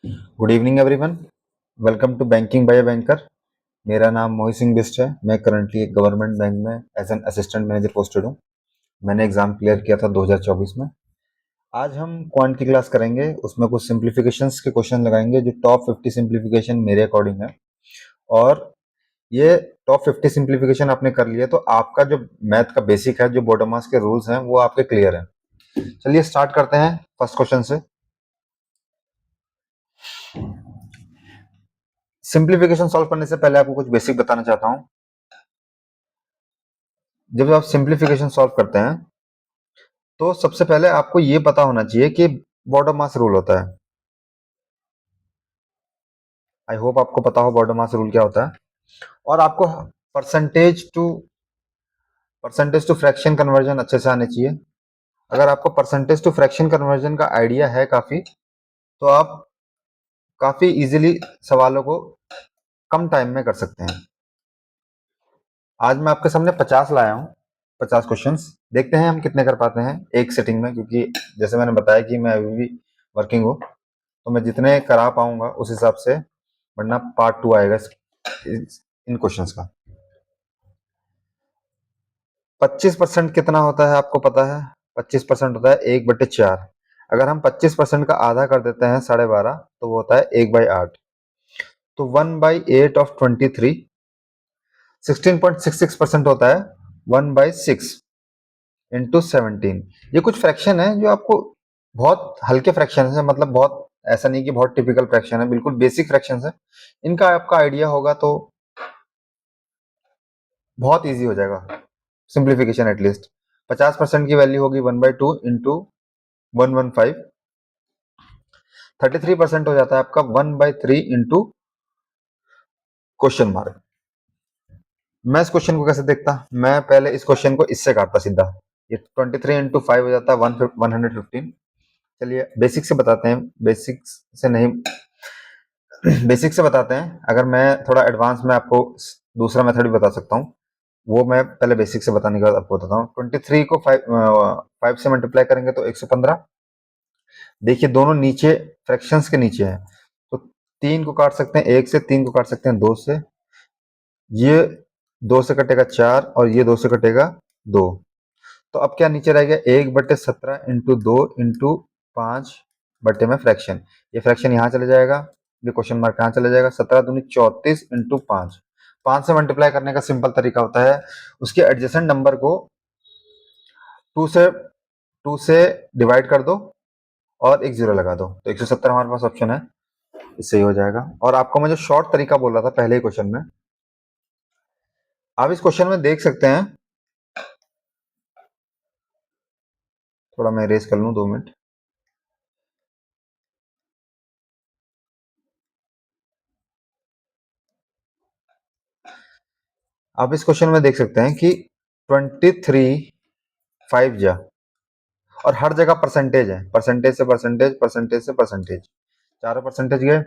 Good evening everyone. Welcome to Banking by Banker. मेरा नाम मोहित सिंह बिस्ट है। मैं करंटली एक गवर्नमेंट बैंक में as an assistant manager posted हूँ। मैंने एग्जाम क्लियर किया था 2024 में। आज हम क्वांट की क्लास करेंगे, उसमें कुछ सिंप्लीफिकेशंस के क्वेश्चन लगाएंगे जो टॉप 50 सिंप्लीफिकेशन मेरे अकॉर्डिंग है। और ये टॉप 50 सिंप्लीफिकेशन आपने कर लिया तो आपका जो मैथ का बेसिक है, जो बोडोमास के रूल्स हैं, वो आपके क्लियर हैं। चलिए स्टार्ट करते हैं फर्स्ट क्वेश्चन से। सिंप्लीफिकेशन सॉल्व करने से पहले आपको कुछ बेसिक बताना चाहता हूँ। जब आप सिंप्लीफिकेशन सॉल्व करते हैं तो सबसे पहले आपको ये पता होना चाहिए कि बॉर्डर मास रूल होता है। आई होप आपको पता हो बॉर्डर मास रूल क्या होता है। और आपको परसेंटेज टू फ्रैक्शन कन्वर्जन अच्छे से आने चाहिए। अगर आपको परसेंटेज टू फ्रैक्शन कन्वर्जन का आइडिया है काफी, तो आप काफी इजीली सवालों को कम टाइम में कर सकते हैं। आज मैं आपके सामने 50 लाया हूँ, 50 क्वेश्चंस। देखते हैं हम कितने कर पाते हैं एक सिटिंग में, क्योंकि जैसे मैंने बताया कि मैं अभी भी वर्किंग हूँ, तो मैं जितने करा पाऊंगा उस हिसाब से, वरना पार्ट 2 आएगा इन क्वेश्चंस का। 25% कितना होता है आपको पता है? 25% होता है 1/4। अगर हम 25% का आधा कर देते हैं 12.5, तो वो होता है 1/8। तो 1/8 ऑफ 23 16.66% होता है 1/6 इंटू 17। ये कुछ फ्रैक्शन है जो आपको बहुत हल्के फ्रैक्शन है, मतलब बहुत ऐसा नहीं कि बहुत टिपिकल फ्रैक्शन है, बिल्कुल बेसिक फ्रैक्शन है। इनका आपका आइडिया होगा तो बहुत इजी हो जाएगा सिंप्लीफिकेशन। एटलीस्ट 50% की वैल्यू होगी 1/2 इंटू 115। 33% हो जाता है आपका 1/3 इंटू क्वेश्चन मार्क। मैं इस क्वेश्चन को कैसे देखता? मैं पहले इस क्वेश्चन को इससे काटता सीधा। ये 23 इंटू 5 हो जाता है 115। चलिए बेसिक से बताते हैं, बेसिक से बताते हैं। अगर मैं थोड़ा एडवांस में आपको दूसरा मेथड भी बता सकता हूँ, वो मैं पहले बेसिक से बताने के बाद आपको बताता हूँ। 23 को 5 से मल्टीप्लाई करेंगे तो 115। देखिए दोनों नीचे फ्रैक्शंस के नीचे है, तो 3 को काट सकते हैं 1 से, 3 को काट सकते हैं 2 से। ये 2 से कटेगा 4 और ये 2 से कटेगा 2। तो अब क्या नीचे रह गया? 1/17 इंटू 2 इंटू 5 बटे में फ्रैक्शन। ये फ्रैक्शन यहाँ चले जाएगा, ये क्वेश्चन मार्क कहाँ चले जाएगा? 17 दूनी 34 इंटू 5। 5 से मल्टीप्लाई करने का सिंपल तरीका होता है, उसके एडजेसेंट नंबर को 2 से डिवाइड कर दो और एक जीरो लगा दो, तो 170 हमारे पास ऑप्शन है, इससे ही हो जाएगा। और आपको मैं जो शॉर्ट तरीका बोल रहा था पहले ही क्वेश्चन में, आप इस क्वेश्चन में देख सकते हैं। थोड़ा मैं रेस कर लूं, 2 मिनट। आप इस क्वेश्चन में देख सकते हैं कि 23 5 जा, और हर जगह परसेंटेज है, परसेंटेज से परसेंटेज, परसेंटेज से परसेंटेज, चारों परसेंटेज गए।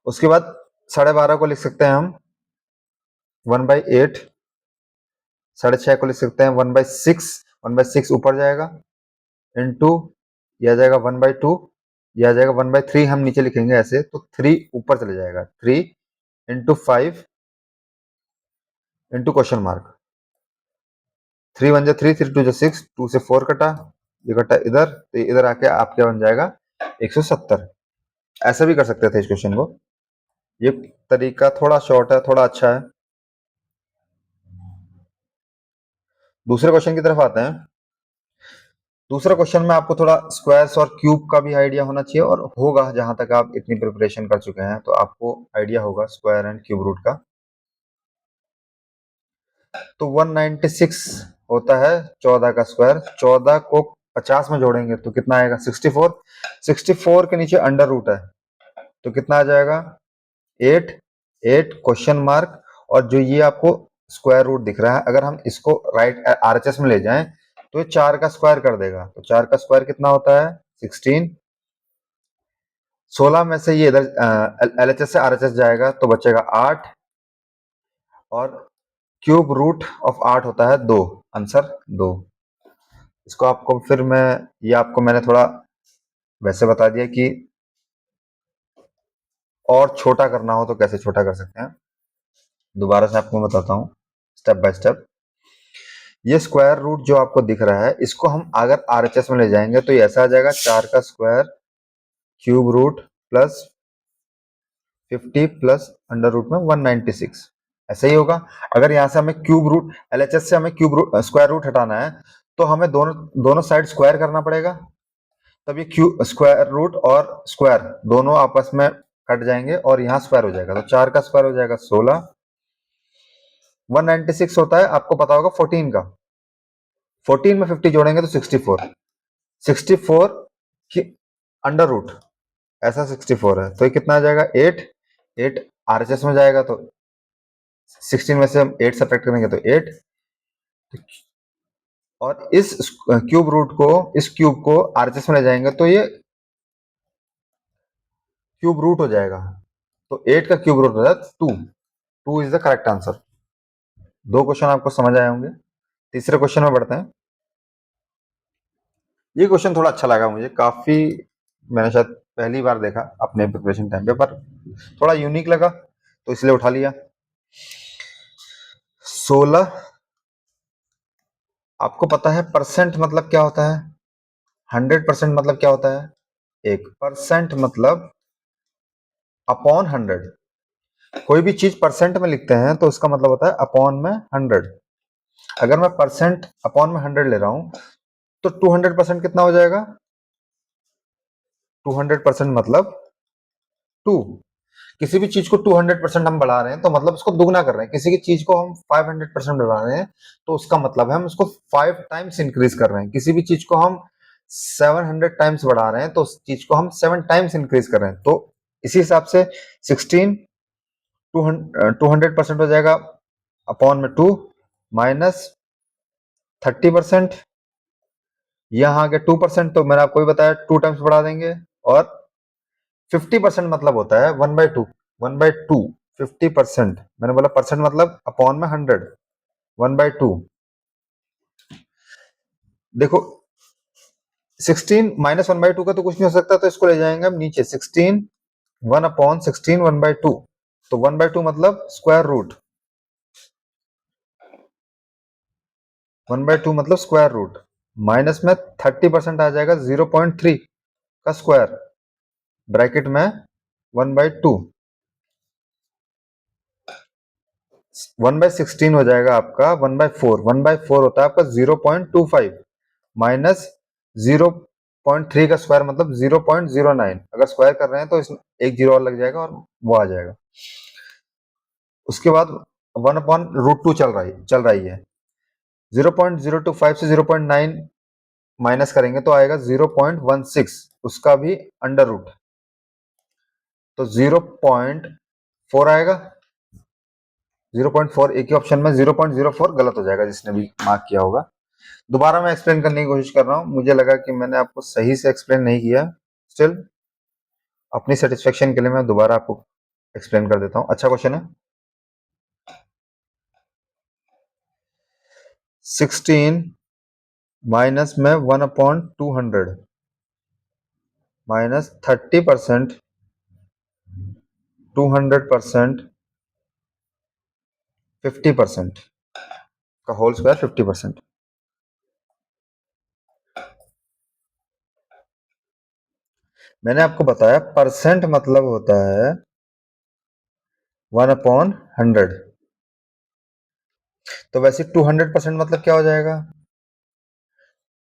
उसके बाद 12.5 को लिख सकते हैं हम 1/8। 6.5 को लिख सकते हैं 1/6। 1/6 ऊपर जाएगा इंटू, यह आ जाएगा 1/2, यह आ जाएगा 1/3। हम नीचे लिखेंगे ऐसे, तो 3 ऊपर चले जाएगा, 3 इंटू 5 इंटू क्वेश्चन मार्क। 3 1 3, 3 2 6, 2 से 4 कटा, ये कटा इधर, तो इधर आके आपके बन जाएगा 170। ऐसे भी कर सकते थे इस क्वेश्चन को। ये तरीका थोड़ा शॉर्ट है, थोड़ा अच्छा है। दूसरे क्वेश्चन की तरफ आते हैं। दूसरा क्वेश्चन में आपको थोड़ा स्क्वायर्स और क्यूब का भी आइडिया होना चाहिए, और होगा, जहां तक आप इतनी प्रिपरेशन कर चुके हैं तो आपको आइडिया होगा स्क्वायर एंड क्यूब रूट का। तो 196 होता है 14 का स्क्वायर। 14 को 50 में जोड़ेंगे तो कितना आएगा? 64। 64 के नीचे अंडर रूट है, तो कितना आ जाएगा? 8। 8 क्वेश्चन मार्क, और जो ये आपको स्क्वायर रूट दिख रहा है, अगर हम इसको राइट आरएचएस में ले जाएं तो ये 4 का स्क्वायर कर देगा। तो 4 का स्क्वायर कितना होता है? 16। 16 में से ये इधर एलएचएस से आरएचएस जाएगा तो बचेगा 8, और क्यूब रूट ऑफ 8 होता है 2। आंसर 2। इसको आपको फिर मैं, ये आपको मैंने थोड़ा वैसे बता दिया कि और छोटा करना हो तो कैसे छोटा कर सकते हैं। दोबारा से आपको बताता हूँ स्टेप बाय स्टेप। ये स्क्वायर रूट जो आपको दिख रहा है, इसको हम अगर आरएचएस में ले जाएंगे तो ये ऐसा आ जाएगा 4 का square cube root plus 50 plus under root में 196, ऐसा ही होगा। अगर यहाँ से हमें क्यूब रूट एलएचएस से हमें क्यूब रूट स्क्वायर रूट हटाना है तो हमें दोनों दोनों साइड स्क्वायर करना पड़ेगा, तब ये क्यू स्क्वायर रूट और स्क्वायर दोनों आपस में कट जाएंगे और यहाँ स्क्वायर हो जाएगा। तो 4 का स्क्वायर हो जाएगा 16, 196 होता है आपको पता होगा 14 का, 14 में 50 जोड़ेंगे तो 64, 64 की अंडर रूट ऐसा 64 है, तो ये कितना आ जाएगा 8, 8 आरएचएस में जाएगा तो 16 में से हम 8 सब्ट्रैक्ट करेंगे तो 8, और इस क्यूब रूट को इस क्यूब को आरएचएस में ले जाएंगे तो ये क्यूब रूट हो जाएगा, तो 8 का क्यूब रूट हो जाएगा 2, 2 इज द करेक्ट आंसर। दो क्वेश्चन आपको समझ आए होंगे। तीसरे क्वेश्चन में बढ़ते हैं। ये क्वेश्चन थोड़ा अच्छा लगा मुझे, काफी मैंने शायद पहली बार देखा अपने प्रिपरेशन टाइम पे, पर थोड़ा यूनिक लगा तो इसलिए उठा लिया। 16, आपको पता है परसेंट मतलब क्या होता है, 100% मतलब क्या होता है, एक परसेंट मतलब अपॉन 100। कोई भी चीज परसेंट में लिखते हैं तो उसका मतलब होता है अपॉन में 100। अगर मैं परसेंट अपॉन में 100 ले रहा हूं तो 200% कितना हो जाएगा, 200% मतलब 2। किसी भी चीज को 200% हम बढ़ा रहे हैं तो मतलब उसको दुगना कर रहे हैं। किसी की चीज को हम 500% बढ़ा रहे हैं तो उसका मतलब है हम उसको 5 टाइम्स इंक्रीज कर रहे हैं। किसी भी चीज को हम 700 टाइम्स बढ़ा रहे हैं तो उस चीज को हम 7 टाइम्स इंक्रीज कर रहे हैं। तो इसी हिसाब से 16 200% हो जाएगा अपॉन में 2 माइनस 30%, यहाँ आ गया 2%, तो मैंने आपको भी बताया 2 टाइम्स बढ़ा देंगे। और 50% मतलब होता है 1/2, 1/2 50%, मैंने बोला परसेंट मतलब अपॉन में 100, 1/2। देखो 16 माइनस 1/2 का तो कुछ नहीं हो सकता, तो इसको ले जाएंगे हम नीचे, 16 1/16 1/2, तो 1/2 मतलब स्क्वायर रूट, 1/2 मतलब स्क्वायर रूट, माइनस में 30% आ जाएगा 0.3 का स्क्वायर, ब्रैकेट में 1/2, 1/16 हो जाएगा आपका 1/4, 1/4 होता है आपका 0.25 माइनस 0.3 का स्क्वायर मतलब 0.09। अगर स्क्वायर कर रहे हैं तो इसमें एक जीरो और लग जाएगा और वो आ जाएगा। उसके बाद 1/√2 चल रही है, 0.025 से 0.9 माइनस करेंगे तो आएगा 0.16, उसका भी अंडर रूट, तो 0.4 आएगा। 0.4 एक ही ऑप्शन में, 0.04 गलत हो जाएगा जिसने भी मार्क किया होगा। दोबारा मैं एक्सप्लेन करने की कोशिश कर रहा हूं, मुझे लगा कि मैंने आपको सही से एक्सप्लेन नहीं किया, स्टिल अपनी सेटिस्फेक्शन के लिए मैं दोबारा आपको एक्सप्लेन कर देता हूं। अच्छा क्वेश्चन है। 16 माइनस में 1/200 माइनस 30%, 200%, 50% का होल स्क्वायर 50%। मैंने आपको बताया परसेंट मतलब होता है 1/100, तो वैसे 200% मतलब क्या हो जाएगा,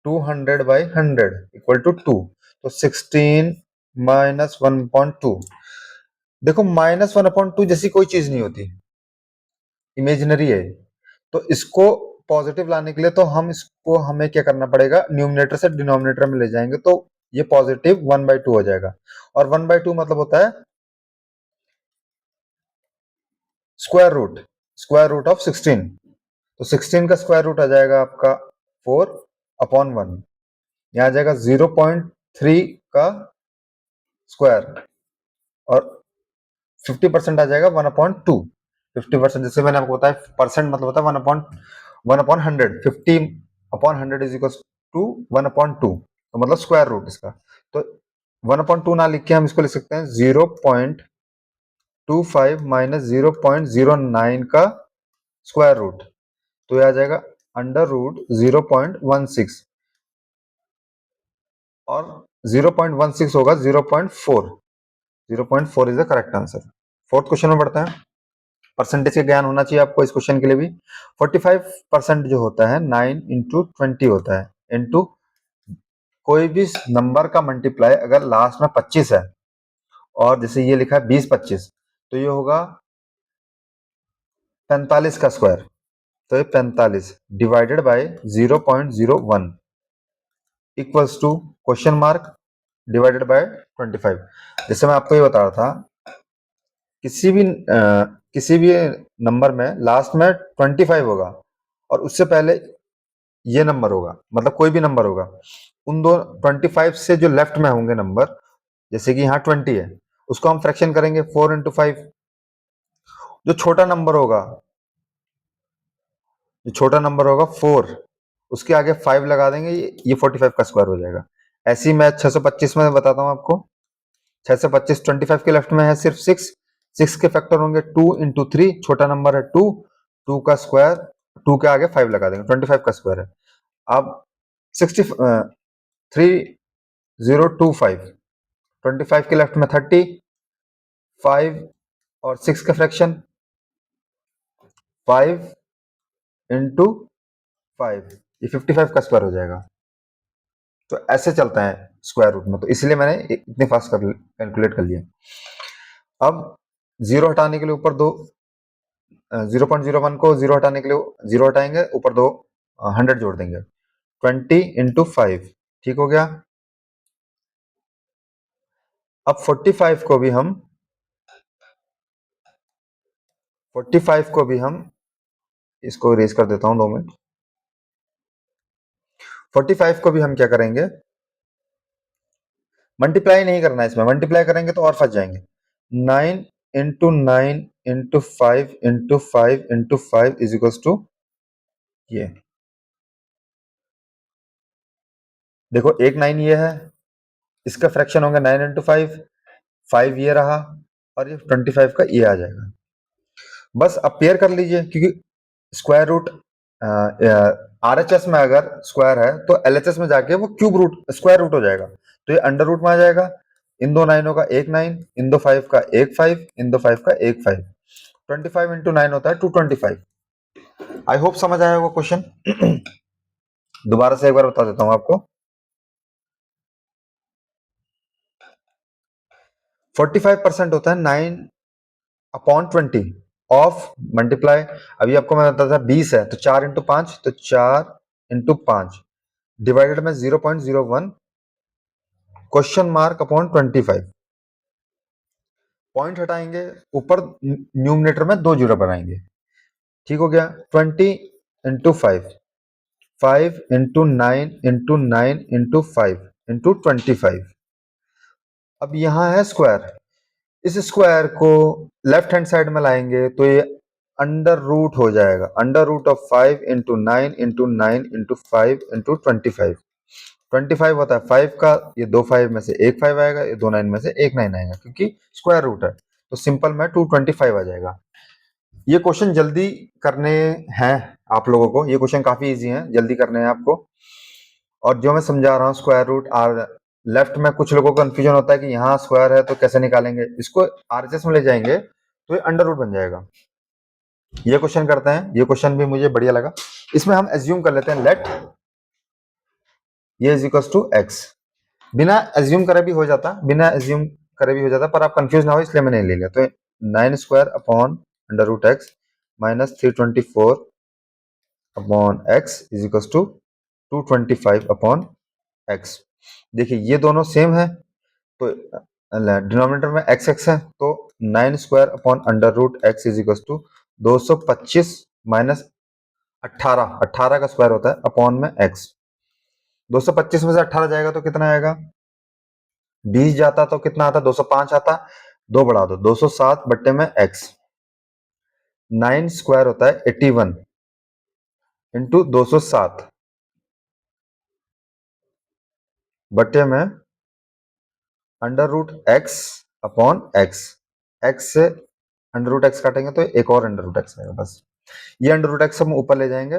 200/100 इक्वल टू 2, तो 16 माइनस 1/2। देखो माइनस 1/2 जैसी कोई चीज नहीं होती, इमेजिनरी है, तो इसको पॉजिटिव लाने के लिए तो हमें क्या करना पड़ेगा, न्यूमिनेटर से डिनोमिनेटर में ले जाएंगे तो ये पॉजिटिव 1/2 हो जाएगा। और 1/2 मतलब होता है स्क्वायर रूट ऑफ 16, तो 16 का स्क्वायर रूट आ जाएगा आपका 4/1, यहाँ आ जाएगा 0.3 का स्क्वायर, और 50% आ जाएगा 1/2। 50% जैसे मैंने आपको बताया परसेंट मतलब होता है 1/100, 50/100 इज इक्वल टू 1/2, तो मतलब स्क्वायर रूट इसका। तो 1/2 ना लिख के हम इसको लिख सकते हैं 0.25 माइनस 0.09 का स्क्वायर रूट, तो यह आ जाएगा अंडर रूट 0.16 और 0.16 होगा 0.4। 0.4 is the correct answer. Fourth question में बढ़ते हैं। परसेंटेज का ज्ञान होना चाहिए आपको इस क्वेश्चन के लिए भी। 45% जो होता है 9 इंटू 20 होता है, इंटू कोई भी नंबर का मल्टीप्लाई अगर लास्ट में 25 है और जैसे ये लिखा है 20-25, तो ये होगा 45 का स्क्वायर, तो ये 45 divided by 0.01 equals to question mark divided by 25। जैसे मैं आपको ये बता रहा था, किसी भी नंबर में लास्ट में 25 होगा और उससे पहले ये नंबर होगा, मतलब कोई भी नंबर होगा, उन दो 25 से जो लेफ्ट में होंगे नंबर, जैसे कि यहाँ 20 है, उसको हम फ्रैक्शन करेंगे 4 इंटू 5। जो छोटा नंबर होगा, जो छोटा नंबर होगा 4, उसके आगे 5 लगा देंगे, ये 45 का स्क्वायर हो जाएगा। ऐसी मैं 625 में बताता हूँ आपको। 625 25 के लेफ्ट में है सिर्फ 6, 6 के फैक्टर होंगे 2 इंटू 3, छोटा नंबर है 2, 2 का स्क्वायर, 2 के आगे 5 लगा देंगे, 25 का स्क्वायर है। अब 3025, 25 के लेफ्ट में 30, 5 और 6 का फ्रैक्शन 5 इंटू 5, ये 55 का स्क्वायर हो जाएगा। तो ऐसे चलता है स्क्वायर रूट में, तो इसलिए मैंने इतने फास्ट कैलकुलेट कर लिया। अब जीरो हटाने के लिए ऊपर दो 0.01 को जीरो हटाने के लिए जीरो हटाएंगे, ऊपर दो 100 जोड़ देंगे, 20 इंटू 5, ठीक हो गया। अब 45 को भी हम 45 को भी हम इसको रेज कर देता हूं 2 मिनट। 45 को भी हम क्या करेंगे, मल्टीप्लाई नहीं करना है, इसमें मल्टीप्लाई करेंगे तो और फंस जाएंगे। 9 into 9 into 5 into 5 into 5 is equal to ये, देखो एक 9 ये है, इसका फ्रैक्शन होगा 9 इंटू 5, 5 ये रहा और ये 25 का ये आ जाएगा। बस अब पेयर कर लीजिए, क्योंकि स्क्वायर रूट आरएचएस में अगर स्क्वायर है तो एलएचएस में जाके वो क्यूब रूट स्क्वायर रूट हो जाएगा, तो ये अंडर रूट में आ जाएगा। इन दो नाइनों का एक 9, इन दो 5 का एक 5, इन दो 5 का एक 5, 25 इंटू 9 होता है 225। आई होप समझ आया होगा क्वेश्चन। दोबारा से एक बार बता देता हूं आपको। 45% होता है 9/20 ऑफ मल्टीप्लाई, अभी आपको मैं बताता था 20 है तो 4 इंटू 5, तो 4 इंटू 5 डिवाइडेड में 0.01 क्वेश्चन मार्क अपॉन 25। पॉइंट हटाएंगे, ऊपर न्यूमिनेटर में 2 जीरो बनाएंगे, ठीक हो गया। 20 into 5, 5 into 9 into 9 into 5 into 25। अब यहां है स्क्वायर, इस स्क्वायर को लेफ्ट हैंड साइड में लाएंगे तो ये अंडर रूट हो जाएगा, under root of 5 into 9 into 9 into 5 into 25। 25 होता है 5 का, ये दो 5 में से एक 5 आएगा, ये दो 9 में से एक 9 आएगा, क्योंकि स्क्वायर रूट है, तो सिंपल में 225 आ जाएगा। ये क्वेश्चन जल्दी करने हैं आप लोगों को, ये क्वेश्चन काफी इजी है, जल्दी करने हैं आपको। और जो मैं समझा रहा हूँ स्क्वायर रूट आर, लेफ्ट में कुछ लोगों को कंफ्यूजन होता है कि यहाँ स्क्वायर है तो कैसे निकालेंगे, इसको आरएचएस में ले जाएंगे तो ये अंडर रूट बन जाएगा। ये क्वेश्चन करते हैं, ये क्वेश्चन भी मुझे बढ़िया लगा। इसमें हम एज्यूम कर लेते हैं लेट ये इज इक्वल टू एक्स, बिना एज्यूम करे भी हो जाता, बिना एज्यूम करे भी हो जाता, पर आप कंफ्यूज ना हो इसलिए मैंने ले लिया। तो 9 square upon under root x minus 324 upon x is equal to 225 upon x. देखिए ये दोनों सेम है, तो डिनोमिनेटर में एक्स एक्स है, तो 9 square upon under root x is equal to 225 minus 18, 18 का स्क्वायर होता है अपॉन में एक्स। 225 में से 18 जाएगा तो कितना आएगा, 20 जाता तो कितना आता, 205 आता, दो बढ़ा दो 207 बट्टे में एक्स। 9 स्क्वायर होता है 81 इंटू 207 बट्टे में under root x upon x, x से अंडर रूट एक्स काटेंगे तो एक और अंडर रूट एक्स आएगा बस। ये अंडर रूट एक्स हम ऊपर ले जाएंगे।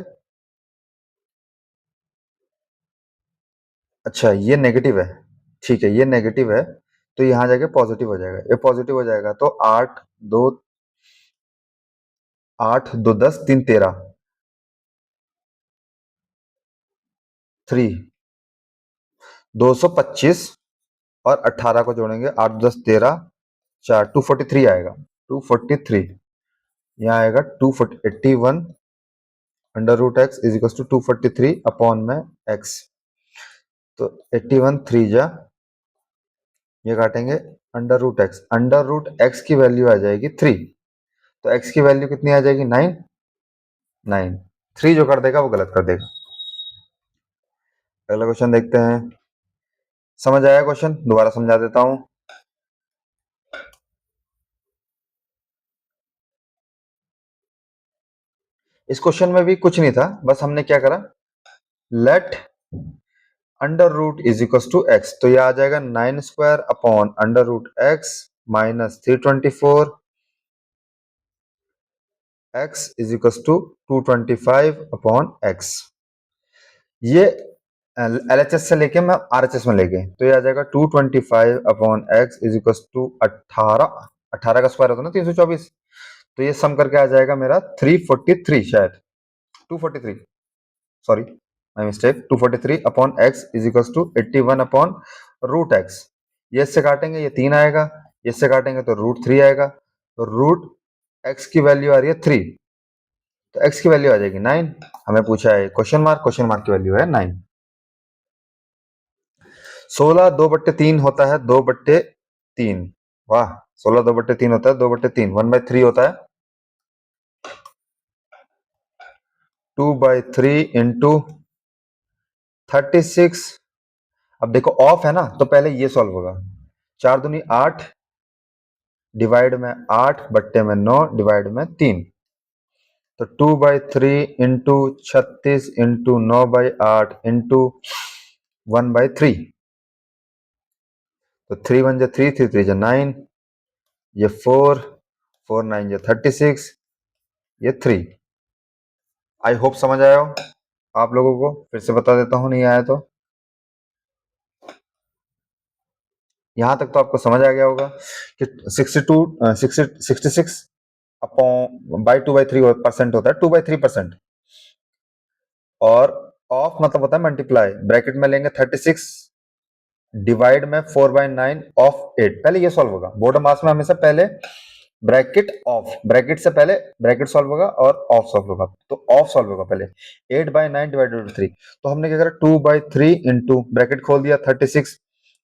अच्छा ये नेगेटिव है, ठीक है ये नेगेटिव है, तो यहाँ जाके पॉजिटिव हो जाएगा, ये पॉजिटिव हो जाएगा तो 8 2 10 3 13 3 225 और 18 को जोड़ेंगे 8 10 13 4 243 आएगा, 243 यहाँ आएगा 281 under root x is equal to 243 upon में एक्स। तो 81 3 जा ये काटेंगे अंडर रूट एक्स की वैल्यू आ जाएगी 3, तो एक्स की वैल्यू कितनी आ जाएगी 9, 9 3 जो कर देगा वो गलत कर देगा। अगला क्वेश्चन देखते हैं। समझ आया क्वेश्चन? दोबारा समझा देता हूं। इस क्वेश्चन में भी कुछ नहीं था, बस हमने क्या करा, let under root is equal to x, तो ये आ जाएगा 9 square upon under root x minus 324 x is equal to 225 upon x. ये एलएचएस से लेके मैं आरएचएस में लेके, तो ये आ जाएगा 225 upon x is equal to 18, 18 का स्क्वायर होता है ना 324, तो ये सम करके आ जाएगा मेरा 343 शायद 243, sorry my mistake, 243 upon x is equal to 81 upon root x. ये इससे काटेंगे ये 3 आएगा, इससे काटेंगे तो रूट 3 आएगा, तो रूट एक्स की वैल्यू आ रही है 3, तो एक्स की वैल्यू आ जाएगी 9। हमें पूछा है क्वेश्चन मार्क की वैल्यू है 9। 16 2/3 होता है 2/3, वाह 16 2/3 होता है 2/3, 1/3 होता है 2/3 इंटू 36। अब देखो ऑफ है ना, तो पहले ये सॉल्व होगा, 4 दूनी 8 डिवाइड में 8/9 डिवाइड में 3, तो 2/3 इंटू 36 इंटू 9/8 इंटू 1/3, तो 3 1 जा 3 3 3 जा 9, ये 4 4 9 जा 36, ये 3। आई होप समझ आया हो आप लोगों को, फिर से बता देता हूं नहीं आया तो। यहां तक तो आपको समझ आ गया होगा कि 66 अपॉन बाई 2/3% होता है 2/3%, और ऑफ मतलब होता है मल्टीप्लाई, ब्रैकेट में लेंगे 36 डिवाइड में 4/9 ऑफ 8। पहले ये सॉल्व होगा, बोर्ड मास में हमेशा पहले ब्रैकेट ऑफ, ब्रैकेट से पहले ब्रैकेट सॉल्व होगा और ऑफ सॉल्व होगा, तो ऑफ सॉल्व होगा पहले 8/9 डिवाइडेड बाई 3, तो हमने क्या करा 2/3 इंटू ब्रैकेट खोल दिया 36,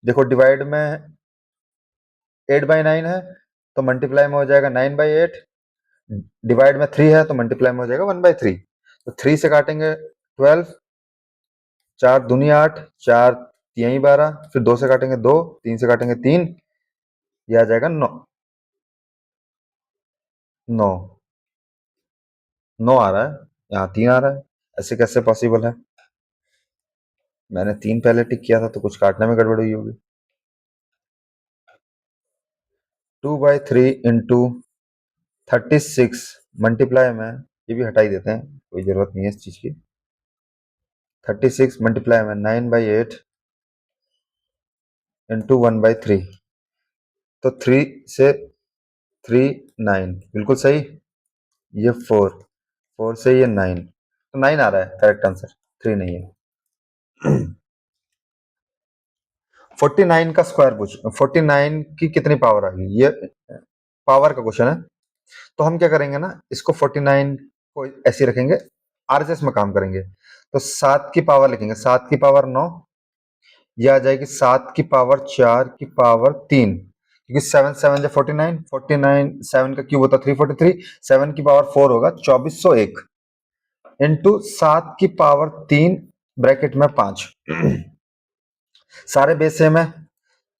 देखो डिवाइड में 8/9 है तो मल्टीप्लाई में हो जाएगा 9/8, डिवाइड में 3 है तो मल्टीप्लाई में हो जाएगा 1/3, तो 3 से काटेंगे 12, 4 दूनी 8, 4 यही 12, फिर 2 से काटेंगे 2, 3 से काटेंगे 3, ये आ जाएगा 9, 9 9 आ रहा है, यहाँ 3 आ रहा है, ऐसे कैसे पॉसिबल है? मैंने 3 पहले टिक किया था तो कुछ काटने में गड़बड़ हुई होगी। 2/3 इंटू 36 मल्टीप्लाई में, ये भी हटा ही देते हैं, कोई जरूरत नहीं है इस चीज की, 36 मल्टीप्लाई में 9/8 इंटू 1/3, तो 3 से 3 9 बिल्कुल सही, ये 4 4 से ये 9, तो 9 आ रहा है करेक्ट आंसर, 3 नहीं है। 49 का स्क्वायर पूछ, 49 की कितनी पावर आ गई, ये पावर का क्वेश्चन है, तो हम क्या करेंगे ना, इसको 49 को ऐसे रखेंगे, आरएचएस में काम करेंगे, तो 7 की पावर लिखेंगे, 7 की पावर 9, यह आ जाएगी 7 की पावर 4 की पावर 3, क्योंकि 7 7 जो 49, 49 7 का क्यूब होता है 343, 7 की पावर 4 होगा 2401 इंटू 7 की पावर 3 ब्रैकेट में 5, सारे बेस सेम है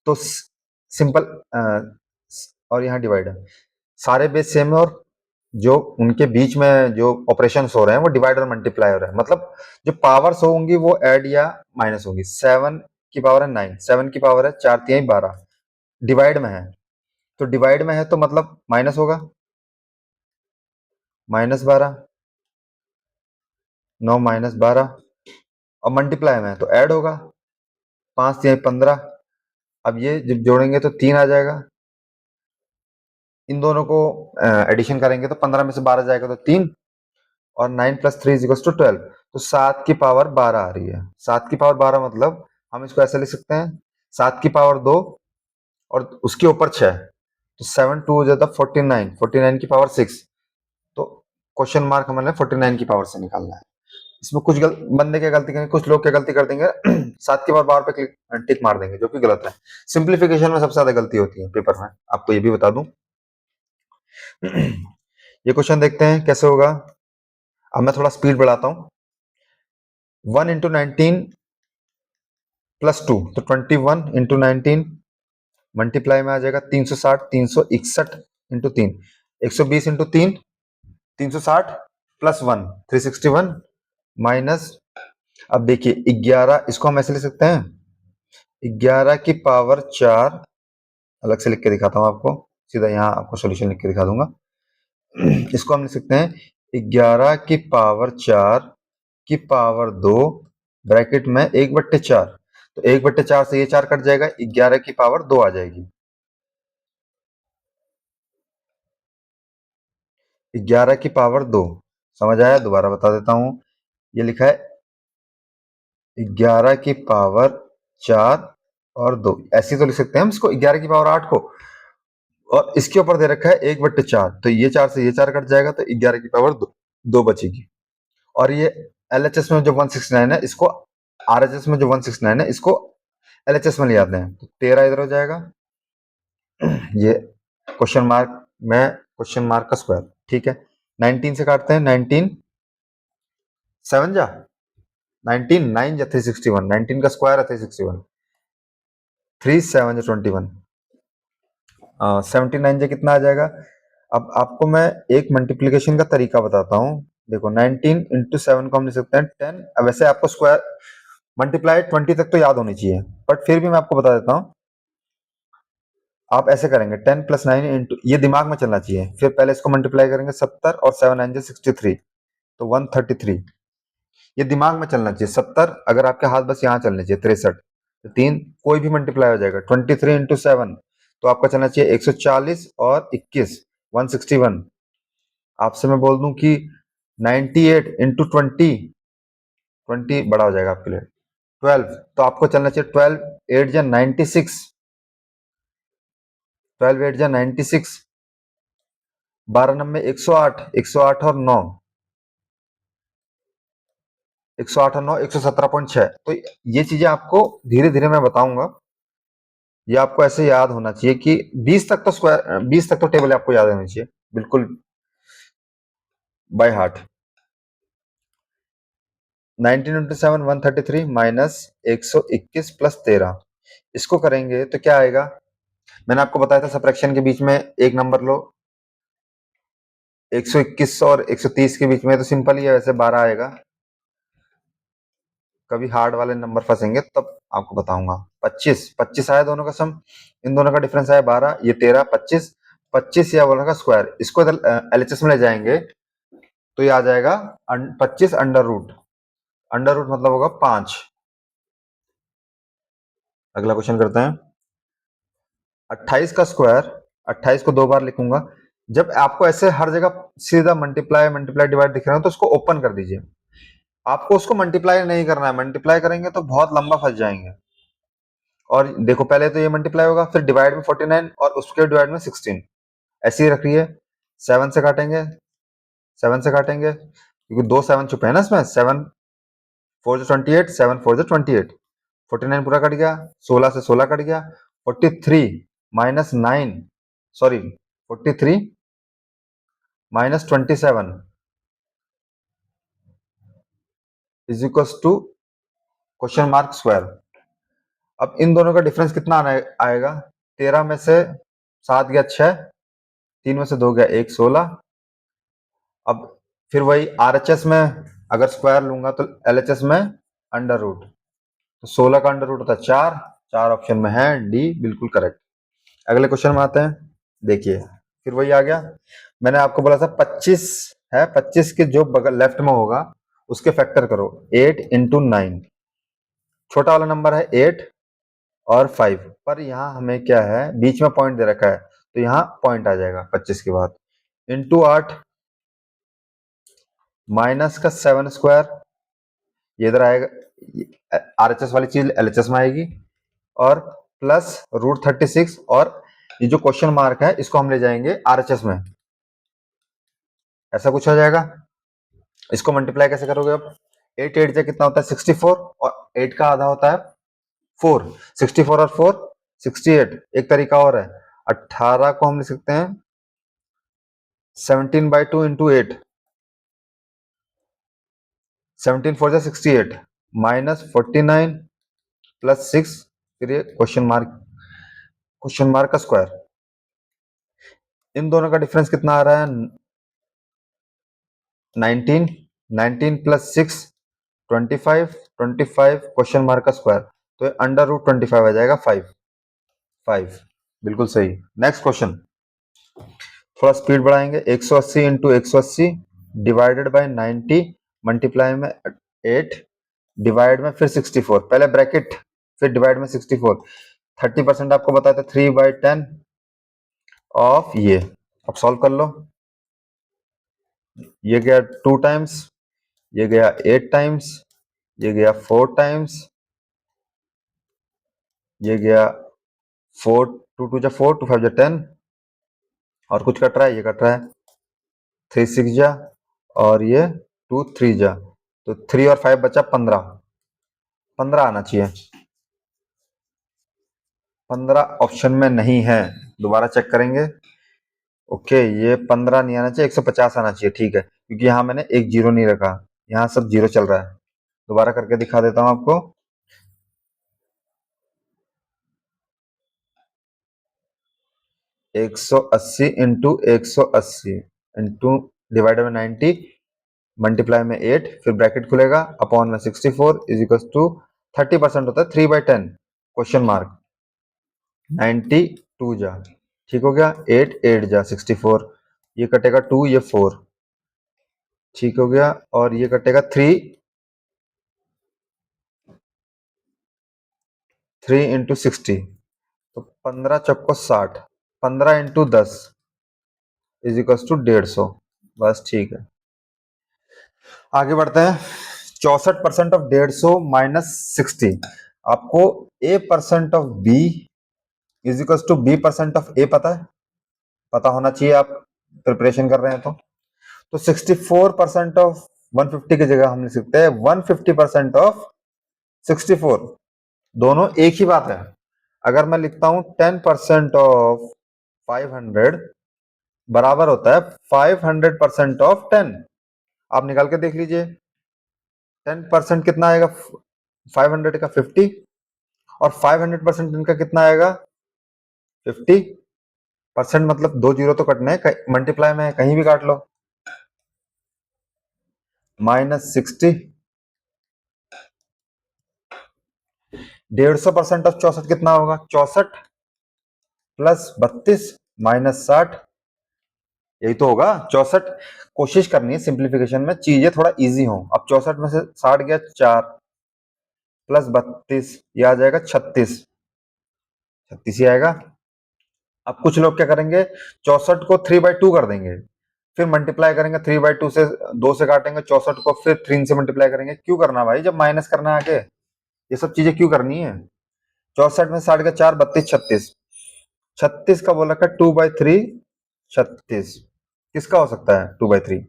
तो सिंपल, और यहाँ डिवाइड है, सारे बेस सेम है, और जो उनके बीच में जो ऑपरेशन हो रहे हैं वो डिवाइड और मल्टीप्लाई हो रहे हैं, मतलब जो पावर्स होंगी वो ऐड या माइनस होंगी। 7 की पावर है 9, 7 की पावर है 4 3 12, डिवाइड में है, तो डिवाइड में है तो मतलब माइनस होगा, -12, 9 -12, और मल्टीप्लाई में है तो ऐड होगा, 5 3 15। अब ये जब जोड़ेंगे तो 3 आ जाएगा, इन दोनों को एडिशन करेंगे तो 15 में से 12 जाएगा तो 3, और 9 + 3 = 12, तो 7 की पावर 12 आ रही है। 7 की पावर 12 मतलब हम इसको ऐसे लिख सकते हैं, 7 की पावर 2 और उसके ऊपर 6, तो 7 2 = 49, 49 की पावर 6, तो क्वेश्चन मार्क हमें 49 की पावर से निकालना है। इसमें कुछ बंदे क्या गलती करेंगे, कुछ लोग क्या गलती कर देंगे 7 की पावर 12 पे टिक मार देंगे, जो कि गलत है। सिंप्लीफिकेशन में सबसे ज्यादा गलती होती है पेपर में, आपको ये भी बता दूं। ये क्वेश्चन देखते हैं कैसे होगा। अब मैं थोड़ा स्पीड बढ़ाता हूं। 1 × 19 + 2, तो 21 × 19 मल्टीप्लाई में आ जाएगा 360, 361 × 3, 120 × 3, 360 + 1 361 माइनस, अब देखिए 11, इसको हम ऐसे लिख सकते हैं 11 की पावर 4, अलग से लिख के दिखाता हूं आपको, सीधा यहाँ आपको सॉल्यूशन लिख के दिखा दूंगा। इसको हम लिख सकते हैं 11 की पावर 4 की पावर 2 ब्रैकेट में 1/4, तो 1/4 से ये 4 कट जाएगा, 11 की पावर 2 आ जाएगी। 11 की पावर 2 समझ आया? दोबारा बता देता हूं, ये लिखा है 11 की पावर 4 और 2, ऐसे तो लिख सकते हैं हम इसको 11 की पावर 8 को, और इसके ऊपर दे रखा है 1/4, तो ये 4 से ये 4 कट जाएगा, तो 11 की पावर 2 बचेगी। और ये LHS में जो 169 है इसको, RHS में जो 169 है इसको LHS में ले आते हैं, तो 13 इधर हो जाएगा। ये क्वेश्चन मार्क में क्वेश्चन मार्क का स्क्वायर, ठीक है। 19 से काटते हैं, 19 7 जा 19 9 जा 361, 19 का स्क्वायर है 361, 3 7 जा 21, 79 जा कितना आ जाएगा। अब आपको मैं एक मल्टीप्लीकेशन का तरीका बताता हूँ। देखो 19 × 7 को हम लिख सकते हैं 10, अब वैसे आपको स्क्वायर मल्टीप्लाई 20 तक तो याद होनी चाहिए, बट फिर भी मैं आपको बता देता हूँ। आप ऐसे करेंगे 10 + 9 इंटू, ये दिमाग में चलना चाहिए, फिर पहले इसको मल्टीप्लाई करेंगे 70 और 7 9 जा 63, तो 133, ये दिमाग में चलना चाहिए। 70 अगर आपके हाथ बस यहाँ चलने चाहिए, 63, तो 3 कोई भी मल्टीप्लाई हो जाएगा। 23 × 7 तो आपका चलना चाहिए 140 और 21 161। आपसे मैं बोल दूं कि 98 × 20, 20 बड़ा हो जाएगा आपके लिए, 12, तो आपको चलना चाहिए 12 8 जा 96, 12 8 जा 96, 12 9 108, 108 और 9, 108 और 9 117.6। तो ये चीजें आपको धीरे धीरे मैं बताऊंगा, ये आपको ऐसे याद होना चाहिए कि 20 तक तो स्क्वायर, 20 तक तो टेबल आपको याद होनी चाहिए बिल्कुल बाय हार्ट। 19 × 7 133 माइनस 121 + 13, इसको करेंगे तो क्या आएगा। मैंने आपको बताया था सबट्रैक्शन के बीच में एक नंबर लो, 121 और 130 के बीच में तो सिंपल ही है, वैसे 12 आएगा। कभी हार्ड वाले नंबर फंसेंगे तब आपको बताऊंगा। 25 25 आया दोनों का सम, इन दोनों का डिफरेंस आया 12, ये 13 25 25 या बोला का स्क्वायर, इसको LHS में ले जाएंगे तो ये आ जाएगा 25 अंडर रूट, अंडर रूट मतलब होगा 5। अगला क्वेश्चन करते हैं। 28 का स्क्वायर, 28 को 2 बार लिखूंगा। जब आपको ऐसे हर जगह सीधा मल्टीप्लाई मल्टीप्लाई डिवाइड दिख रहा है तो उसको ओपन कर दीजिए। आपको उसको मल्टीप्लाई नहीं करना है, मल्टीप्लाई करेंगे तो बहुत लंबा फंस जाएंगे। और देखो पहले तो ये मल्टीप्लाई होगा, फिर डिवाइड में 49 और उसके डिवाइड में 16, ऐसे ही रखिए। 7 से काटेंगे, 7 से काटेंगे क्योंकि 2 7 छुपे हैं ना इसमें, 7 4 जा 28, 7 4 जा 28, 49 पूरा कट गया, 16 से 16 कट गया, 43 minus 9, sorry 43 minus 27 is equal to question mark square. अब इन दोनों का डिफरेंस कितना आएगा। 13 में से 7 गया 6, 3 में से 2 गया 1, 16। अब फिर वही RHS में अगर स्क्वायर लूंगा तो LHS में अंडर रूट, तो 16 का अंडर रूट होता है 4, 4 ऑप्शन में है डी बिल्कुल करेक्ट। अगले क्वेश्चन में आते हैं। देखिए फिर वही आ गया, मैंने आपको बोला था 25 है, 25 के जो बगल लेफ्ट में होगा उसके फैक्टर करो। 8 इंटू 9, छोटा वाला नंबर है 8 और 5, पर यहाँ हमें क्या है, बीच में पॉइंट दे रखा है तो यहाँ पॉइंट आ जाएगा 25 के बाद। इंटू 8 माइनस का 7 स्क्वायर, ये इधर आएगा, आरएचएस वाली चीज एलएचएस में आएगी, और प्लस √36, और ये जो क्वेश्चन मार्क है इसको हम ले जाएंगे आरएचएस में, ऐसा कुछ हो जाएगा। इसको मल्टीप्लाई कैसे करोगे अब, 8 8 से कितना होता है 64, और 8 का आधा होता है 4, 64 और 4 68। एक तरीका और है, 18 को हम लिख सकते हैं 17/2 इंटू 8, 17 4 जा 68, माइनस 49 प्लस 6, फिर ये क्वेश्चन मार्क का स्क्वायर। इन दोनों का डिफरेंस कितना आ रहा है, 19, 19 प्लस 6 25, 25 क्वेश्चन मार्क का स्क्वायर, तो √25 आ जाएगा 5, 5 बिल्कुल सही। नेक्स्ट क्वेश्चन, थोड़ा स्पीड बढ़ाएंगे। 180 इंटू 180 डिवाइडेड बाय 90, मल्टीप्लाई में 8, डिवाइड में फिर 64, पहले ब्रैकेट फिर डिवाइड में 64, 30% आपको बताते 3/10 ऑफ ये। अब सॉल्व कर लो, ये गया 2 टाइम्स, ये गया 8 टाइम्स, ये गया 4 टाइम्स, ये गया 4, 2 2 जा 4, 2 5 जा 10, और कुछ कट रहा है, ये कट रहा है 3 6 जा, और ये 2 3 जा, तो 3 और 5 बचा 15, 15 आना चाहिए। 15 ऑप्शन में नहीं है, दोबारा चेक करेंगे। ओके, ये 15 नहीं आना चाहिए, 150 आना चाहिए, ठीक है, क्योंकि यहाँ मैंने एक जीरो नहीं रखा, यहाँ सब जीरो चल रहा है। दोबारा करके दिखा देता हूँ आपको। 180 into 180 into divided by 90, multiply में 8, फिर ब्रैकेट खुलेगा, अपॉन में 64 इज इक्वल टू 30% होता है 3/10 क्वेश्चन मार्क, 92 जा, ठीक हो गया, 8 8 जा 64, ये कटेगा 2, ये 4, ठीक हो गया, और ये कटेगा 3, 3 इंटू 60, तो 15 चौको 60, 15 इंटू 10 इज इक्वल टू 150, बस ठीक है। आगे बढ़ते हैं, 64% ऑफ 150 माइनस 60, आपको a% of b is equal to b% of a पता है, पता होना चाहिए, आप प्रिपरेशन कर रहे हैं तो 64% ऑफ 150 की जगह हम लिख सकते हैं 150% ऑफ 64, दोनों एक ही बात है। अगर मैं लिखता हूं 10% ऑफ 500 बराबर होता है 500% ऑफ 10, आप निकाल के देख लीजिए, 10% कितना आएगा 500 का 50, और 500% इनका कितना आएगा 50%, मतलब 2 जीरो तो कटने हैं, मल्टीप्लाई में कहीं भी काट लो, माइनस 60, 150% ऑफ 64 कितना होगा, 64 प्लस 32 माइनस 60, यही तो होगा 64। कोशिश करनी है सिंप्लीफिकेशन में चीजें थोड़ा इजी हो। अब 64 में से 60 गया 4, प्लस 32, ये आ जाएगा 36, 36 ही आएगा। अब कुछ लोग क्या करेंगे, 64 को 3/2 कर देंगे, फिर मल्टीप्लाई करेंगे 3/2 से, 2 से काटेंगे 64 को, फिर 3 से मल्टीप्लाई करेंगे। क्यों करना भाई, जब माइनस करना है आगे, ये सब चीजें क्यों करनी है। 64 में 60 का 4, 32 36, 36 का बोला का 2/3, 36 किसका हो सकता है 2/3,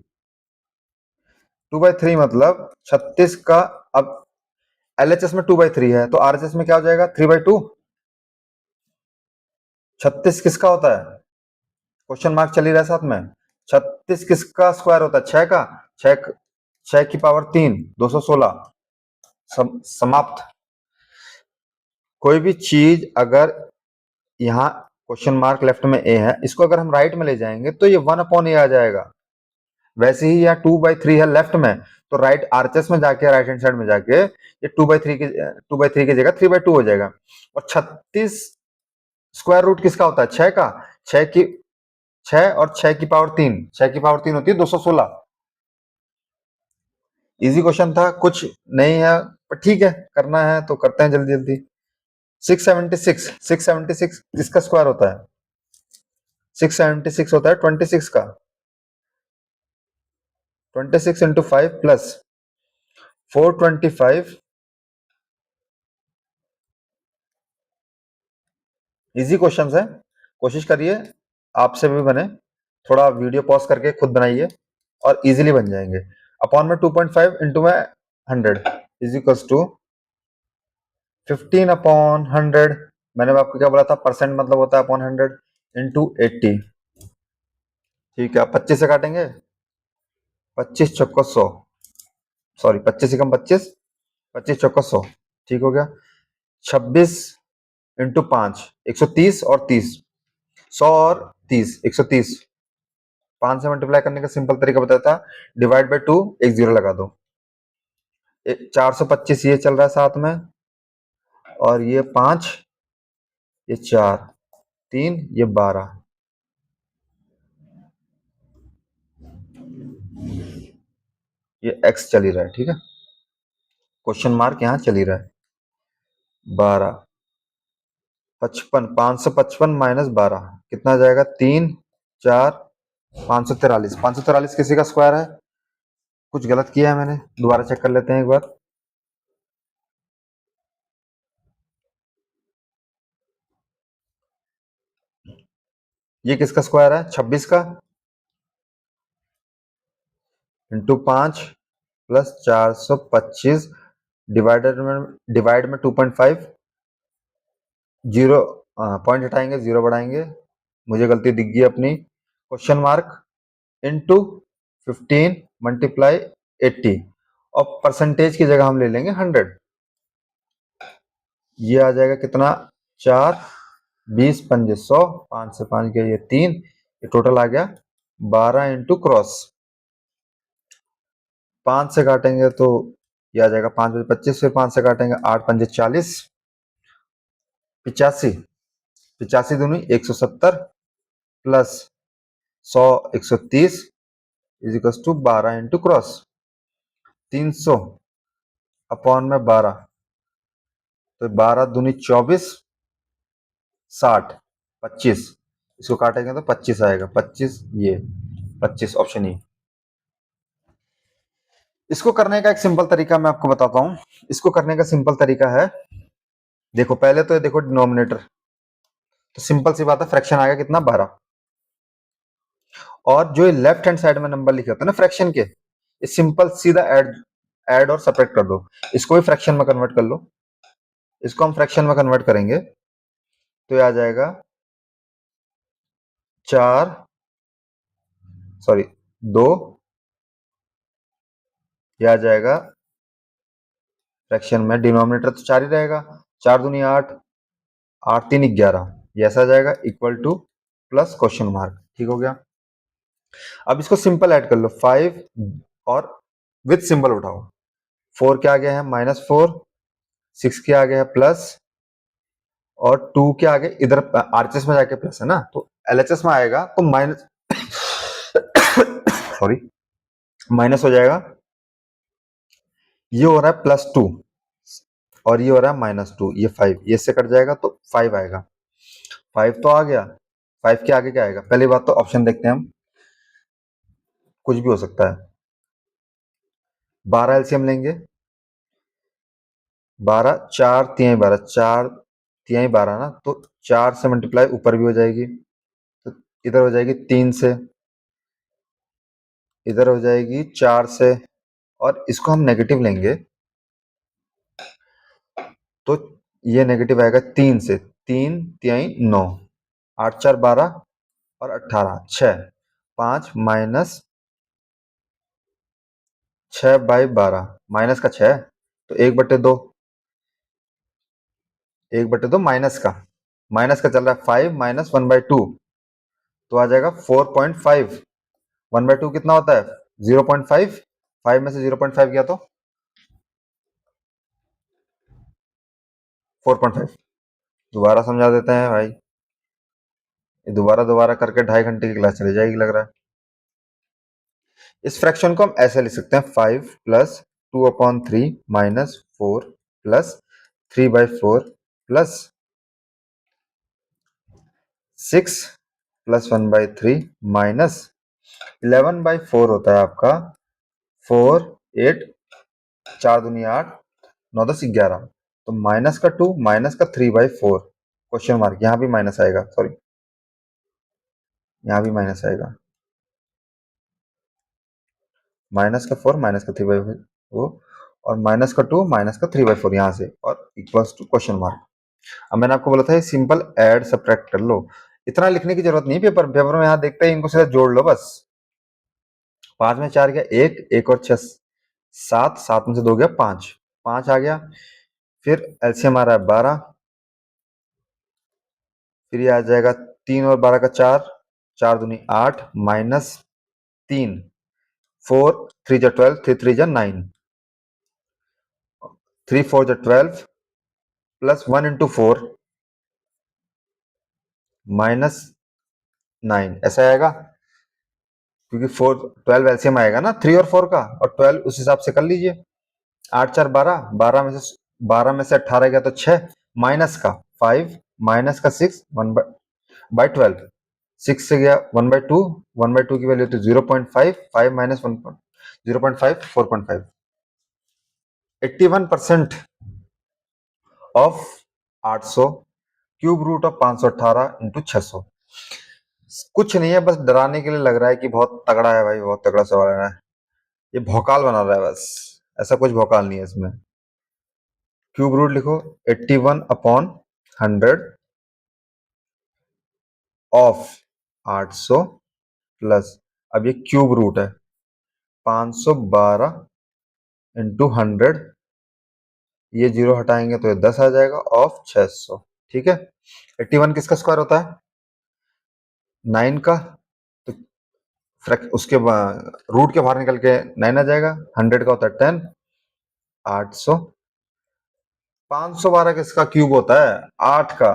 2/3 मतलब 36 का, अब एलएचएस में 2/3 है तो आरएचएस में क्या हो जाएगा 3/2। 36 किसका होता है, क्वेश्चन मार्क चल ही रहा है साथ में, 36 किसका स्क्वायर होता है, 6 का, 6 6 की पावर 3 216, समाप्त। कोई भी चीज अगर यहाँ क्वेश्चन मार्क लेफ्ट में ए है, इसको अगर हम राइट में ले जाएंगे तो ये 1/a आ जाएगा। वैसे ही यहाँ 2/3 है लेफ्ट में, तो राइट आरएचएस में जाके, राइट हैंड साइड में जाके ये 2/3 की जगह 3/2 हो जाएगा, और 36 स्क्वायर रूट किसका होता है? 6 का। 6 की 6 और 6 की पावर 3, 6 की पावर 3 होती है 216। इजी क्वेश्चन था, कुछ नहीं है पर ठीक है, करना है तो करते हैं जल्दी जल्दी। 676, 676 किसका स्क्वायर होता है? 676 होता है 26 का। 26 इंटू 5 प्लस 425। इजी क्वेश्चंस है, कोशिश करिए आपसे भी बने। थोड़ा वीडियो पॉज करके खुद बनाइए और इजीली बन जाएंगे। अपॉन में 2.5 इंटू में 100 इज इक्वल्स टू 15 अपॉन 100। मैंने आपको क्या बोला था? परसेंट मतलब होता है अपॉन 100 इंटू 80। ठीक है, आप 25 से काटेंगे। 25 चौको 100, सॉरी 25 एकम 25, 25 चौको 100। ठीक हो गया। 26 इंटू 5 130 और 30, 100 और 30 130। 5 से मल्टीप्लाई करने का सिंपल तरीका बताया था, डिवाइड बाय 2, एक जीरो लगा दो। 425 ये चल रहा है साथ में, और ये 5, ये 4, 3, ये 12। ये x चल ही रहा है, ठीक है, क्वेश्चन मार्क यहाँ चल ही रहा है। 12, 55, 555 माइनस 12 कितना आ जाएगा? 3, 4, 543। 543 किसी का स्क्वायर है? कुछ गलत किया है मैंने, दोबारा चेक कर लेते हैं एक बार। ये किसका स्क्वायर है? 26 का, इंटू 5 प्लस 425, डिवाइड में 2.5, जीरो पॉइंट हटाएंगे, जीरो बढ़ाएंगे, मुझे गलती दिख गई अपनी। क्वेश्चन मार्क इंटू 15 मल्टीप्लाई 80, और परसेंटेज की जगह हम ले लेंगे 100। ये आ जाएगा कितना? 4, 20 पंजे 100, 5 से 5 गया ये 3, ये टोटल आ गया 12 इंटू क्रॉस। 5 से काटेंगे तो ये आ जाएगा 5 बजे 25, फिर 5 से काटेंगे 8 पंजे 40, 85, 85 दूनी 170 plus 100 130 is equal to 12 into cross. 300 upon में 12, तो 12 दूनी 24, 60, 25, इसको काटेंगे तो 25 आएगा। 25, ये 25 ऑप्शन ई। इसको करने का एक सिंपल तरीका मैं आपको बताता हूं। इसको करने का सिंपल तरीका है, देखो पहले तो ये देखो डिनोमिनेटर, तो सिंपल सी बात है, फ्रैक्शन आएगा कितना? 12। और जो लेफ्ट हैंड साइड में नंबर लिखे होते हैं ना फ्रैक्शन के, ये सिंपल सीधा ऐड ऐड और सब्ट्रैक्ट कर दो। इसको भी फ्रैक्शन में कन्वर्ट कर लो। इसको हम फ्रैक्शन में कन्वर्ट करेंगे तो ये आ जाएगा 4, सॉरी 2, ये आ जाएगा फ्रैक्शन में, डिनोमिनेटर तो 4 ही रहेगा, 4 दूनी 8, 8 3 11, ये ऐसा आ जाएगा equal two plus question mark. ठीक हो गया। अब इसको सिंपल ऐड कर लो, 5 और विथ सिंबल उठाओ। 4 के आगे है -4, 6 के आगे है प्लस, और 2 के आगे इधर आरएचएस में जाके प्लस है ना, तो एलएचएस में आएगा तो माइनस सॉरी माइनस हो जाएगा। ये हो रहा है +2 और ये हो रहा है -2, ये 5, ये से कट जाएगा तो 5 आएगा। 5 तो आ गया, 5 के आगे क्या आएगा? पहली बात तो ऑप्शन देखते हैं हम, कुछ भी हो सकता है। 12 एलसीएम लेंगे, 12, 4 तिहाई 12, 4 तिहाई 12 ना, तो 4 से मल्टीप्लाई ऊपर भी हो जाएगी, तो इधर हो जाएगी 3 से, इधर हो जाएगी 4 से, और इसको हम नेगेटिव लेंगे तो ये नेगेटिव आएगा 3 से, 3 तिहाई 9, 8 4 12 और 18 6, 5 माइनस 6/12, माइनस का 6, तो 1/2, 1/2 माइनस का चल रहा है 5 माइनस 1/2, तो आ जाएगा 4.5। 1/2 कितना होता है? 0.5, 5 में से 0.5 गया तो 4.5। दोबारा समझा देते हैं भाई, ये दोबारा दोबारा करके 2.5 घंटे की क्लास चली जाएगी लग रहा है। इस फ्रैक्शन को हम ऐसे लिख सकते हैं 5 plus 2/3 minus 4 plus 3/4 plus 6 plus 1/3 minus 11/4 होता है आपका 4 8 4 दूनी 8 9 10 11। तो माइनस का 2 माइनस का 3/4 क्वेश्चन मार्क, यहाँ भी माइनस आएगा, सॉरी यहाँ भी माइनस आएगा, माइनस का 4 माइनस का 3/4 और माइनस का 2 माइनस का 3/4 यहाँ से और इक्वल्स टू क्वेश्चन मार्क। अब मैंने आपको बोला था ये सिंपल ऐड सब्ट्रैक्ट कर लो, इतना लिखने की जरूरत नहीं। पेपर पेपर में यहाँ देखते हैं, इनको सीधा जोड़ लो बस। 5 में 4 गया 1, 1 और 6 7, 7 में से 2 गया 5, 5 आ गया। फिर एलसीएम आ रहा है 12, फिर ये आ जाएगा 3 और 12 का 4, 4 दूनी 8 माइनस 3, 4 3 जा 12, 3 3 जा 9, 3 4 जा 12 प्लस 1 इंटू 4 माइनस 9, ऐसा आएगा क्योंकि 4 12 एलसीएम आएगा ना 3 और 4 का, और 12 उस हिसाब से कर लीजिए। 8 4 12, 12 में से 18 गया तो 6 माइनस का 5 माइनस का 6 1 बाई 12, 6 से गया 1/2, 1/2 की वैल्यू तो 0.5, 5 minus 1 0.5 4.5। 81% of 800 cube root of 518 into 600। कुछ नहीं है, बस डराने के लिए लग रहा है कि बहुत तगड़ा है भाई, बहुत तगड़ा सवाल है। ये भौकाल बना रहा है बस, ऐसा कुछ भौकाल नहीं है इसमें। क्यूब रूट लिखो 81/100 ऑफ 800 प्लस, अब ये क्यूब रूट है 512 इंटू 100, ये 0 हटाएंगे तो ये 10 आ जाएगा ऑफ 600। ठीक है, 81 किसका स्क्वायर होता है 9 का, तो उसके रूट के बाहर निकल के 9 आ जाएगा। 100 का होता है 10, 800। 512 किसका क्यूब होता है 8 का,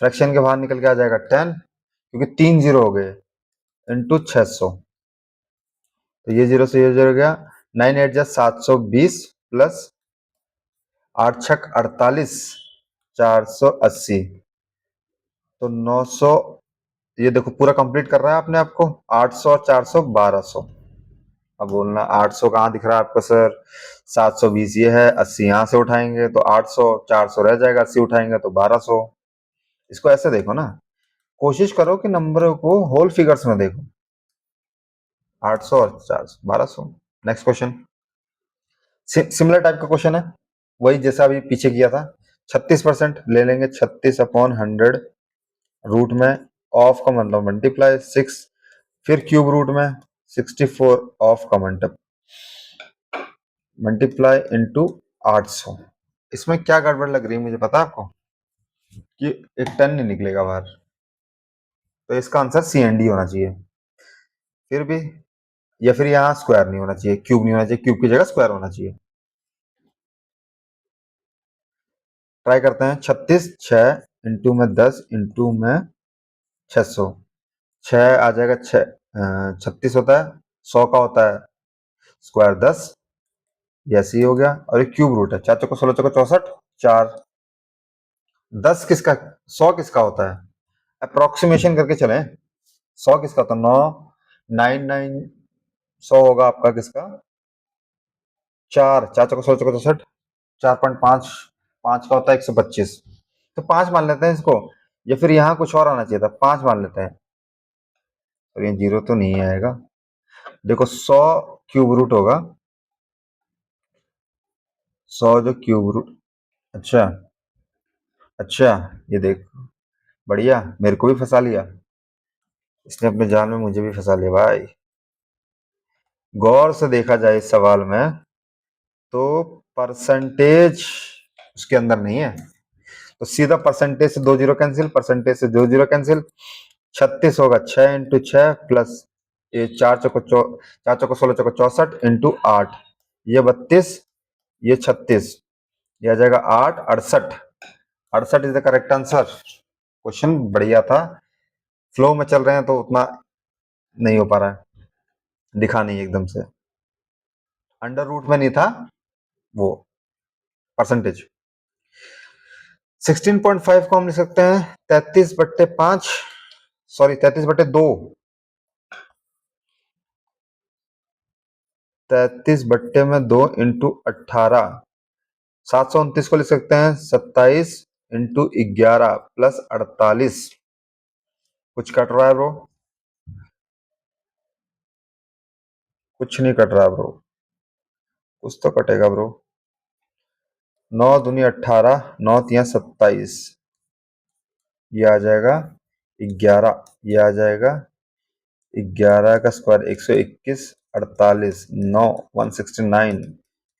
फ्रैक्शन के बाहर निकल के आ जाएगा 10, क्योंकि 3 0 हो गए इंटू 600, तो ये 0 से ये 0 गया। 9 8 जा 720 प्लस 8 6 48 480, तो 900। ये देखो पूरा कंप्लीट कर रहा है अपने आपको, 800 और 400 1200। अब बोलना 800 कहाँ दिख रहा है आपको सर, 720 ये है, 80 यहाँ से उठाएंगे तो 800, 400 रह जाएगा, 80 उठाएंगे तो 1200। इसको ऐसे देखो ना, कोशिश करो कि नंबरों को होल फिगर्स में देखो। 800 और 400 1200। नेक्स्ट क्वेश्चन सिमिलर टाइप का क्वेश्चन है, वही जैसा अभी पीछे किया था। 36% ले लेंगे, 36/100 रूट में ऑफ का मतलब मल्टीप्लाई 6, फिर क्यूब रूट में 64 ऑफ का मल्टीप्लाई इंटू 800। इसमें क्या गड़बड़ लग रही है मुझे पता है आपको, कि एक 10 नहीं निकलेगा बाहर, तो इसका आंसर सी एंड डी होना चाहिए। फिर भी, या फिर यहाँ स्क्वायर नहीं होना चाहिए, क्यूब नहीं होना चाहिए, क्यूब की जगह स्क्वायर होना चाहिए। ट्राई करते हैं। 36 6 इंटू में 10 इंटू में 600, 6 आ जाएगा 36 होता है, 100 का होता है स्क्वायर 10, ये ऐसे ही हो गया। और ये क्यूब रूट है, 4 चौको 16 चौको 64, 4 10 किसका 100 किसका होता है, अप्रोक्सीमेशन करके चलें। 100 किसका होता है 9 9 9, 100 होगा आपका किसका 4, 4 चौको 16 चौको 64, 4.5, 5 का होता है 125, तो 5 मान लेते हैं इसको, या फिर यहाँ कुछ और आना चाहिए था, 5 मान लेते हैं। और ये 0 तो नहीं आएगा, देखो 100 क्यूब रूट होगा, 100 जो क्यूब रूट, अच्छा अच्छा, ये देख बढ़िया, मेरे को भी फंसा लिया इसने, अपने जाल में मुझे भी फंसा लिया भाई। गौर से देखा जाए इस सवाल में तो परसेंटेज उसके अंदर नहीं है, तो सीधा परसेंटेज से 2 जीरो कैंसिल, परसेंटेज से 2 जीरो कैंसिल। 36 होगा 6 इंटू 6 प्लस ये 4 चौको 16 चौको 64 इंटू 8, ये 32, ये 36, ये आ जाएगा 8 68। 68 is the correct answer. Question बढ़िया था, फ्लो में चल रहे हैं तो उतना नहीं हो पा रहा है, दिखा नहीं एकदम से, अंडर रूट में नहीं था वो परसेंटेज। 16.5 को हम लिख सकते हैं 33/5, सॉरी 33/2, 33/2 इंटू 18, 729 को लिख सकते हैं 27 इंटू 11 प्लस 48। कुछ कट रहा है ब्रो? कुछ नहीं कट रहा ब्रो, कुछ तो कटेगा ब्रो। 9 दूनी 18, 9 तिया 27, ये आ जाएगा 11, ये आ जाएगा 11 का स्क्वायर 121, 48, 9 169,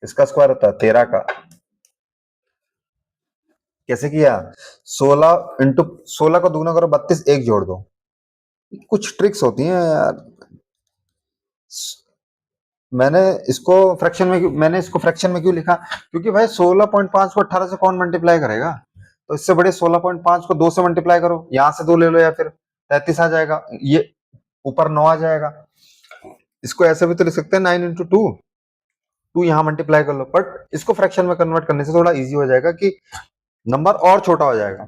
इसका स्क्वायर होता है 13 का। कैसे किया? 16 इंटू 16 को दुगना करो 32, एक जोड़ दो। कुछ ट्रिक्स होती हैं यार। मैंने इसको फ्रैक्शन में क्यों लिखा, क्योंकि भाई 16.5 को 18 से कौन मल्टीप्लाई करेगा, तो इससे बड़े 16.5 को 2 से मल्टीप्लाई करो, यहां से 2 ले लो या फिर 33 आ जाएगा, ये ऊपर 9 आ जाएगा। इसको ऐसे भी तो लिख सकते हैं 9 इंटू 2, 2 यहाँ मल्टीप्लाई कर लो, बट इसको फ्रैक्शन में कन्वर्ट करने से थोड़ा इजी हो जाएगा कि नंबर और छोटा हो जाएगा,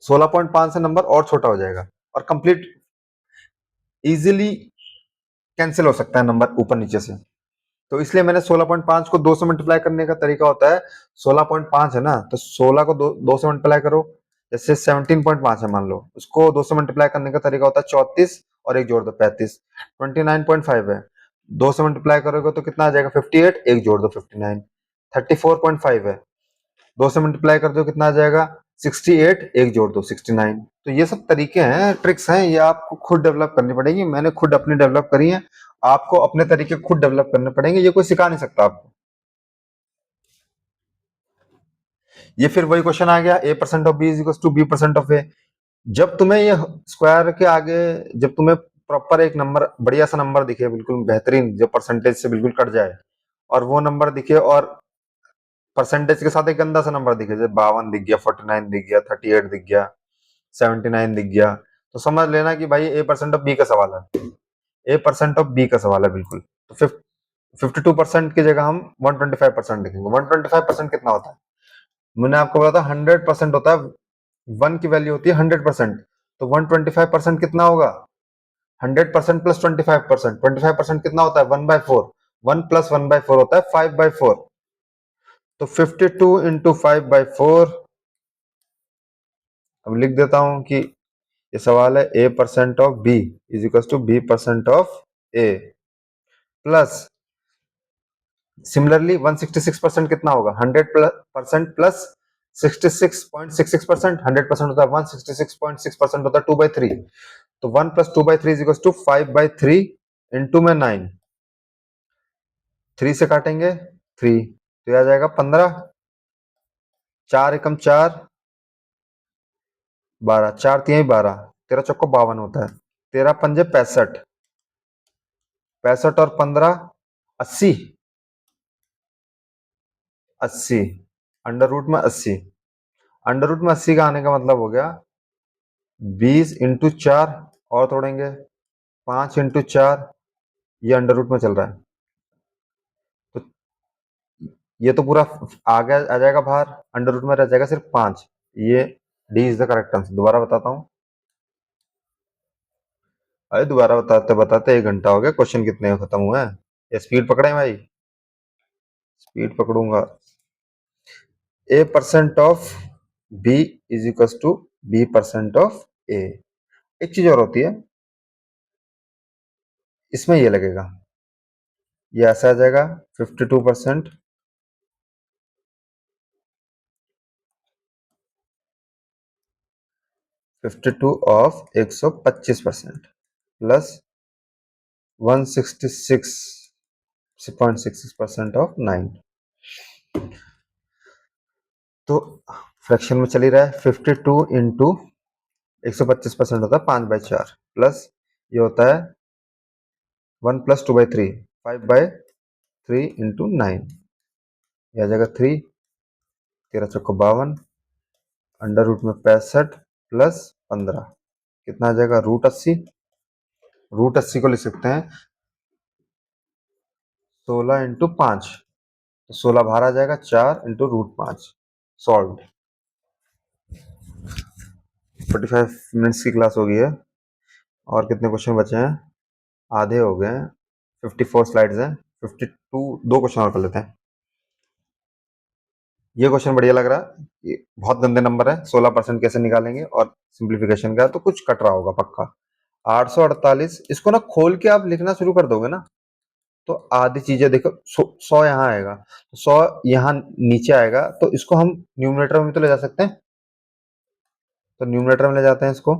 16.5 से नंबर और छोटा हो जाएगा और कंप्लीट इजीली कैंसिल हो सकता है नंबर ऊपर नीचे से। तो इसलिए मैंने 16.5 को 2 से मल्टीप्लाई करने का तरीका होता है, 16.5 है ना, तो 16 को 2 से मल्टीप्लाई करो, जैसे 17.5 है मान लो, उसको 2 से मल्टीप्लाई करने का तरीका होता है 34 और एक जोड़ दो 35। 29.5 है, 2 से मल्टीप्लाई करोगे तो कितना आ जाएगा 58, एक जोड़ दो 59। 34.5 है, 2 से मल्टीप्लाई कर दो कितना आ जाएगा 68, एक जोड़ दो 69। तो ये सब तरीके हैं, ट्रिक्स हैं, ये आपको खुद डेवलप करनी पड़ेगी, मैंने खुद अपनी डेवलप करी है, आपको अपने तरीके खुद डेवलप करने पड़ेंगे, ये कोई सिखा नहीं सकता आपको। ये फिर वही क्वेश्चन आ गया, a percent of b is equal to b percent of a। जब तुम्हें ये स्क्वायर के आगे, जब तुम्हें प्रॉपर एक नंबर, बढ़िया सा नंबर दिखे, बिल्कुल बेहतरीन, जो परसेंटेज से बिल्कुल कट जाए, और वो नंबर दिखे और परसेंटेज के साथ एक गंदा सा नंबर दिखे, जैसे 52 दिख गया, 49 दिख गया, 38 दिख गया, 79 दिख गया, तो समझ लेना कि भाई a परसेंट ऑफ b का सवाल है, a परसेंट ऑफ b का सवाल है बिल्कुल। तो 52% की जगह हम 125% लिखेंगे। 125% कितना होता है? मैंने आपको बताया था 100% होता है, 1 की वैल्यू होती है 100%, तो 125% कितना होगा? 100% प्लस 25%, 25% कितना होता है? 1/4, 1 प्लस 1/4 होता है 5/4, तो 52 इंटू 5/4। अब लिख देता हूं कि ये सवाल है a percent of b is equal to b percent of a, plus similarly 166% कितना होगा? 100% प्लस 66.66%, 100% होता है 166.6% होता है 2/3, तो 1 plus 2/3 is equal to 5/3 into में 9, 3 से काटेंगे 3, तो आ जाएगा 15, 4 एकम 4, 12, 4 तिहाई 12, 13 चौको 52 होता है, 13 पंजे 65, 65 और 15 80, 80, अंडर रूट में 80, अंडर रूट में 80 का आने का मतलब हो गया 20 इंटू 4, और तोड़ेंगे 5 इंटू 4, ये अंडर रूट में चल रहा है, तो ये तो पूरा आगे आ जाएगा बाहर, अंडर रूट में रह जाएगा सिर्फ 5, ये D is the correct answer. दोबारा बताता हूँ, अरे दोबारा बताते बताते 1 घंटा हो गया, क्वेश्चन कितने खत्म हुए हैं, ये स्पीड पकड़े भाई, स्पीड पकड़ूंगा। a percent of b is equal to b percent of a। एक चीज और होती है, इसमें ये लगेगा, ये ऐसा आ जाएगा 52%, 52 ऑफ 125% प्लस 166.66% ऑफ 9, तो फ्रैक्शन में चली रहा है 52 इंटू 125% होता है 5/4, प्लस ये होता है 1 प्लस 2/3, 5/3 इंटू 9, ये आ जाएगा 3, 13 चौको 52, अंडर रूट में 65 प्लस 15, कितना आ जाएगा, √80। √80 को लिख सकते हैं 16 × 5, तो 16 बाहर आ जाएगा, 4 × √5। सॉल्व। 45 मिनट्स की क्लास हो गई है और कितने क्वेश्चन बचे हैं, आधे हो गए हैं। 54 स्लाइड्स हैं, 52, 2 क्वेश्चन और कर लेते हैं। ये क्वेश्चन बढ़िया लग रहा है, ये बहुत गंदे नंबर है, 16% कैसे निकालेंगे, और सिंप्लीफिकेशन का तो कुछ कट रहा होगा पक्का। 848, इसको ना खोल के आप लिखना शुरू कर दोगे ना, तो आधी चीजें देखो, 100 यहाँ आएगा, 100 यहाँ नीचे आएगा, तो इसको हम न्यूमरेटर में भी तो ले जा सकते हैं, तो न्यूमरेटर में ले जाते हैं इसको।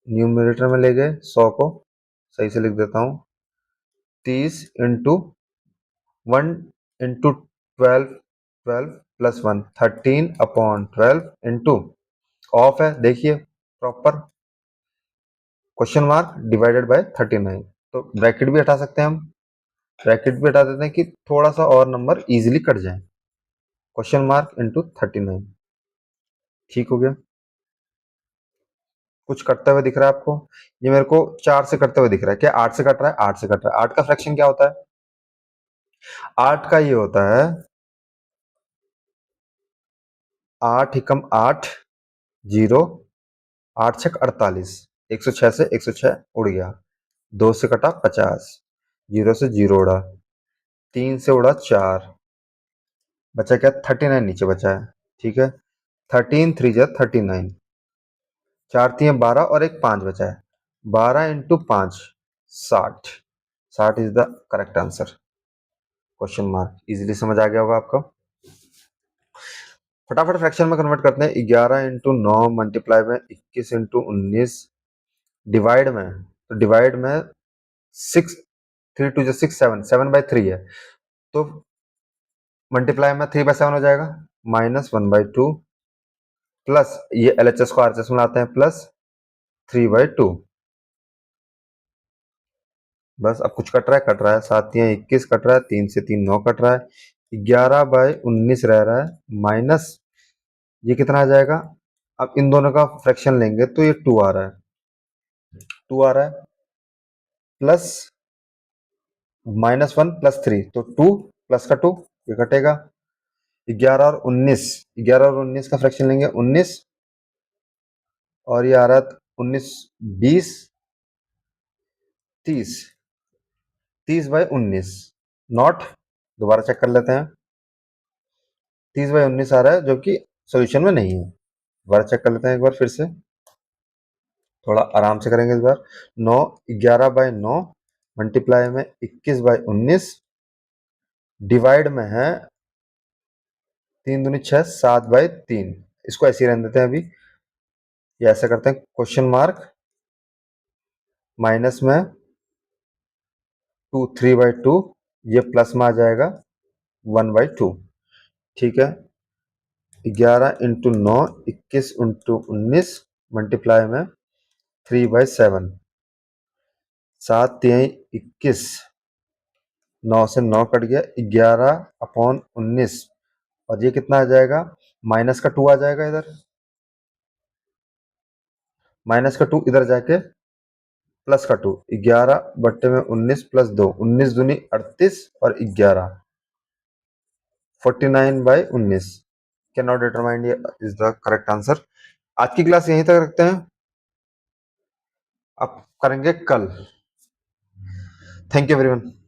न्यूमरेटर में ले गए 100 को, सही से लिख देता हूं, 30 × 1 × 12, 12 + 1, 13/12 इंटू, ऑफ है देखिए proper, question mark divided bye 39, तो ब्रैकेट भी हटा सकते हैं हम, ब्रैकेट भी हटा देते हैं कि थोड़ा सा और नंबर इजीली कट जाए, क्वेश्चन मार्क इंटू 39। ठीक हो गया। कुछ कटते हुए दिख रहा है आपको, ये मेरे को 4 से कटते हुए दिख रहा है, क्या 8 से कट रहा है, 8 से कट रहा है। 8 का फ्रैक्शन क्या होता है, 8 का ये होता है 8 × 8 0, 8 × 48, 106 से 106 उड़ गया, 2 से कटा 50, 0 से 0 उड़ा, 3 से उड़ा 4, बचा क्या, 39 नीचे बचा है। ठीक है, 13 3 जा 39, 4 3 12 और एक 5 बचा है, 12 × 5 60, 60 is the correct answer, question mark. Easily समझ आ गया होगा आपको। फटाफट फ्रैक्शन में कन्वर्ट करते हैं, 11 × 9 मल्टीप्लाई में 21 × 19, डिवाइड में, तो डिवाइड में 6, 3 2 6 7, 7/3 है, तो मल्टीप्लाई में 3/7 हो जाएगा, -1/2 प्लस ये LHS को RHS में लाते हैं, प्लस 3/2। बस अब कुछ कट रहा है, कट रहा है, 7 × 21 कट रहा है, 3 से 3 9 कट रहा है, 11/19 रह रहा है, माइनस ये कितना आ जाएगा, अब इन दोनों का फ्रैक्शन लेंगे तो ये 2 आ रहा है, 2 आ रहा है, प्लस -1 + 3, तो 2 प्लस का 2, ये कटेगा, 11 और 19, 11 और 19 का फ्रैक्शन लेंगे 19, और ये आ रहा है 19 20 30, 30/19 नॉट, दोबारा चेक कर लेते हैं, 30/19 आ रहा है जो कि सोल्यूशन में नहीं है, दोबारा चेक कर लेते हैं एक बार फिर से, थोड़ा आराम से करेंगे इस बार। 9 11/9 मल्टीप्लाई में 21/19, डिवाइड में है 3 दूनी 6, 7/3, इसको ऐसे ही रहने देते हैं अभी, ये ऐसा करते हैं, क्वेश्चन मार्क माइनस में 2 3/2, ये प्लस में आ जाएगा 1/2। ठीक है, 11 × 9 21 × 19 मल्टीप्लाई में 3/7, 7 3 21, 9 से 9 कट गया, 11/19, और ये कितना आ जाएगा, माइनस का 2 आ जाएगा इधर, माइनस का 2 इधर जाके प्लस का 2, 11/19 + 2, 19 दूनी 38 और 11, 49/19, can not determine is the correct answer. आज की क्लास यहीं तक रखते हैं, अब करेंगे कल। Thank you everyone.